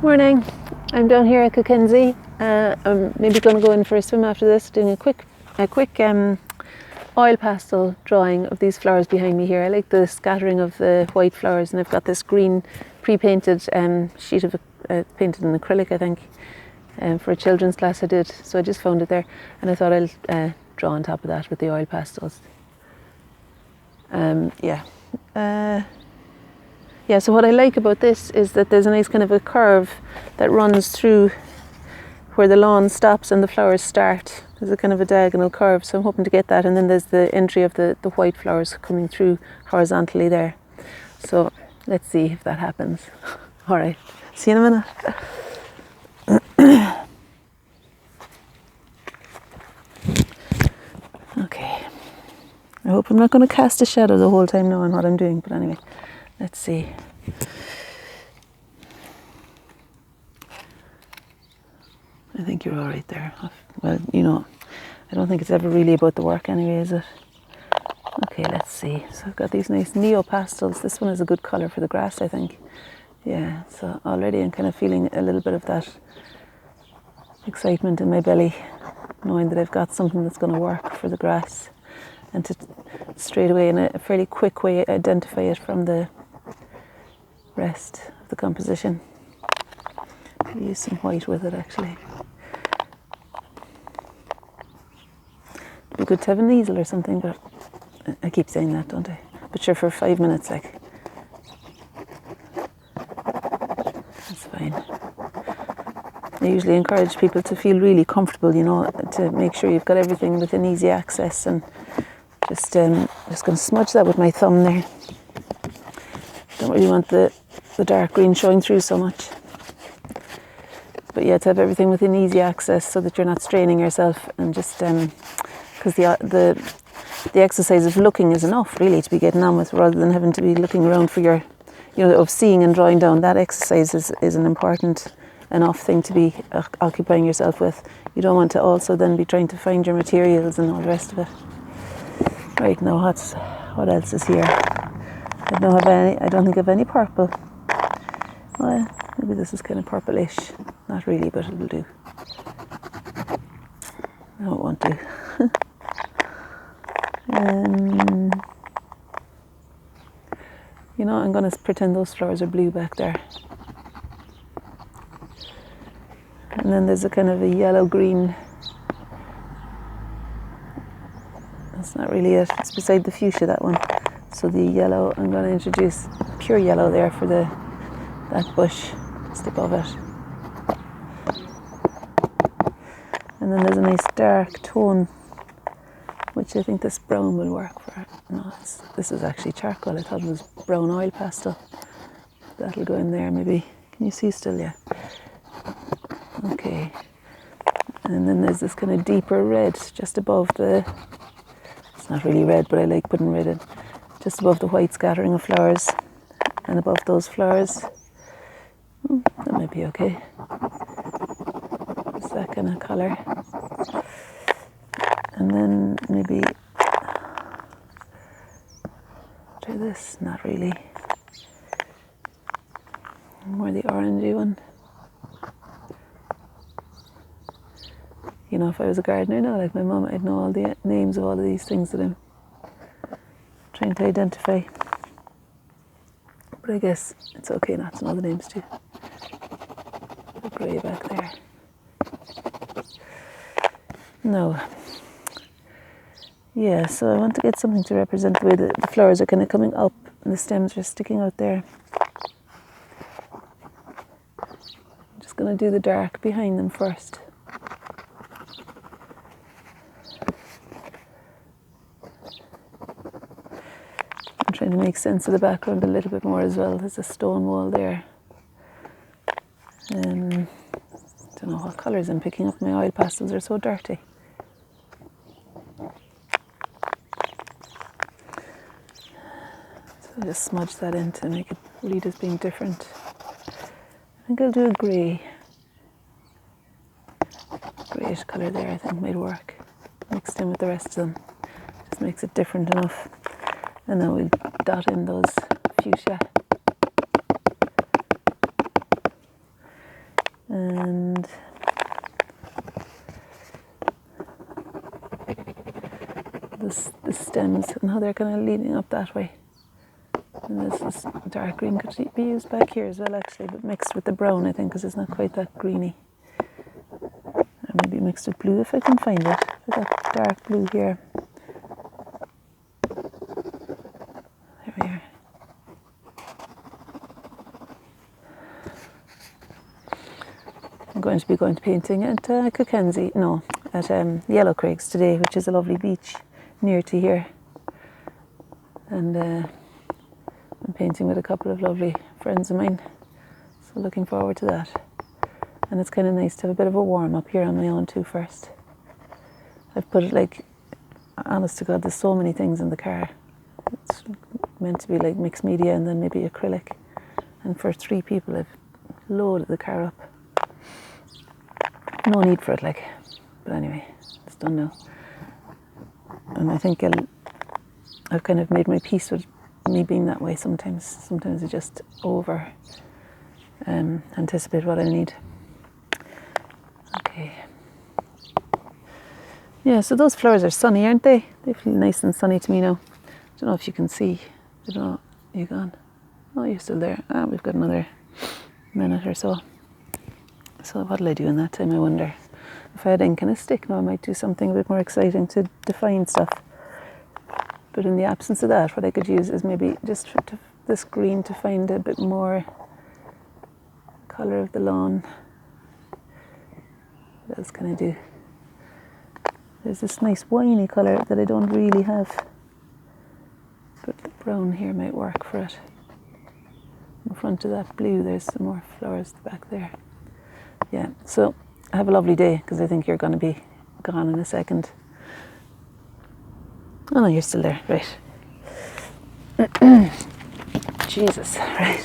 Morning. I'm down here at Cockenzie. I'm maybe going to go in for a swim after this, doing a quick oil pastel drawing of these flowers behind me here. I like the scattering of the white flowers, and I've got this green pre-painted sheet of painted in acrylic, I think, for a children's class I did. So I just found it there, and I thought I'll draw on top of that with the oil pastels. So what I like about this is that there's a nice kind of a curve that runs through where the lawn stops and the flowers start. There's a kind of a diagonal curve, so I'm hoping to get that. And then there's the entry of the white flowers coming through horizontally there. So let's see if that happens. All right, see you in a minute. Okay, I hope I'm not going to cast a shadow the whole time knowing what I'm doing, but anyway, let's see. I think you're all right there. Well, I don't think it's ever really about the work anyway, is it? Okay, let's see. So I've got these nice neo pastels. This one is a good colour for the grass, I think. Yeah, so already I'm kind of feeling a little bit of that excitement in my belly, knowing that I've got something that's going to work for the grass, and to straight away in a fairly quick way identify it from the rest of the composition. I'll use some white with it actually. It'd be good to have an easel or something, but I keep saying that, don't I? But sure, for 5 minutes, like, that's fine. I usually encourage people to feel really comfortable, to make sure you've got everything within easy access, and just going to smudge that with my thumb there. Don't really want the dark green showing through so much. But yeah, to have everything within easy access so that you're not straining yourself, and just because the exercise of looking is enough really to be getting on with, rather than having to be looking around for your, of seeing and drawing down. That exercise is an important enough thing to be occupying yourself with. You don't want to also then be trying to find your materials and all the rest of it. Right, now what else is here? I don't think I have any purple. Well, maybe this is kind of purplish. Not really, but it'll do. No, it won't do. I'm going to pretend those flowers are blue back there. And then there's a kind of a yellow-green. That's not really it. It's beside the fuchsia, that one. So the yellow, I'm going to introduce pure yellow there for that bush just above it. And then there's a nice dark tone, which I think this brown will work for. No, this is actually charcoal. I thought it was brown oil pastel. That'll go in there maybe. Can you see still? Yeah. Okay. And then there's this kind of deeper red just above it's not really red, but I like putting red in, just above the white scattering of flowers, and above those flowers. That might be okay. It's that kind of colour. And then maybe try this. Not really. More the orangey one. If I was a gardener now, like my mum, I'd know all the names of all of these things that I'm trying to identify. But I guess it's okay not to know the names too. The grey back there. No. Yeah, so I want to get something to represent the way that the flowers are kind of coming up and the stems are sticking out there. I'm just going to do the dark behind them first. I'm trying to make sense of the background a little bit more as well. There's a stone wall there. I don't know what colours I'm picking up. My oil pastels are so dirty. So I'll just smudge that in to make it read as being different. I think I'll do a grey. Greyish colour there, I think might work. Mixed in with the rest of them. Just makes it different enough. And then we'll dot in those fuchsia. And the stems, and how they're kind of leading up that way. And this dark green could be used back here as well, actually, but mixed with the brown, I think, because it's not quite that greeny. Or maybe mixed with blue if I can find it. I've got dark blue here. There we are. I'm going to be painting at Yellow Craigs today, which is a lovely beach near to here. And I'm painting with a couple of lovely friends of mine, so looking forward to that. And it's kind of nice to have a bit of a warm up here on my own too first. I've put it like, honest to God, there's so many things in the car. It's meant to be like mixed media and then maybe acrylic. And for 3 people, I've loaded the car up. No need for it, like. But anyway, it's done now. And I think I've kind of made my peace with me being that way sometimes. Sometimes I just over anticipate what I need. Okay. Yeah, so those flowers are sunny, aren't they? They feel nice and sunny to me now. I don't know if you can see. I don't know. Are you gone? Oh, you're still there. We've got another minute or so. So what'll I do in that time, I wonder? If I had ink and a stick now, I might do something a bit more exciting to define stuff. But in the absence of that, what I could use is maybe just this green to find a bit more colour of the lawn. What else can I do? There's this nice winey colour that I don't really have. But the brown here might work for it. In front of that blue, there's some more flowers back there. Yeah, so have a lovely day, because I think you're going to be gone in a second. Oh no, you're still there, right. Jesus, right.